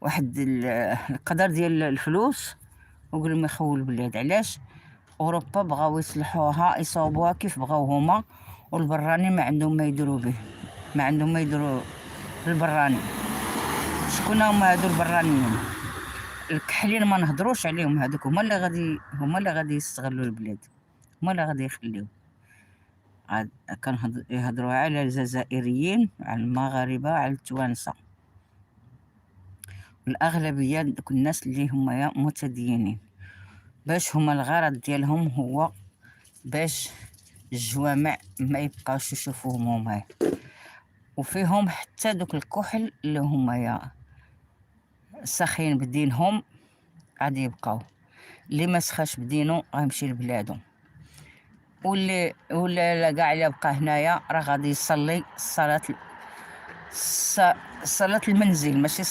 القدر ديال الفلوس، وقال لهم يخووا البلاد. علاش؟ اوروبا بغاو يصلحوها يصاوبوها كيف بغاو هما، والبراني ما عندهم ما يديروا به، ما عندهم ما يديروا البراني. شكون هما هادو البرانيين؟ الكحلين ما نهضروش عليهم، هادوك هما اللي غادي يستغلوا البلاد، هما اللي غادي يخليو. عاد يهضروا على الجزائريين، على المغاربه، على التوانسه. الاغلبيه دوك الناس اللي هما متدينين، باش هما الغرض ديالهم هو باش الجوامع ما يبقاوش يشوفوهم هما، وفيهم حتى دوك الكحل اللي هما يا ساخين بدينهم غادي يبقاو، اللي ما سخاش بدينو غيمشي لبلادو، ولا كاع اللي بقى هنايا راه غادي يصلي صلاة المنزل، ماشي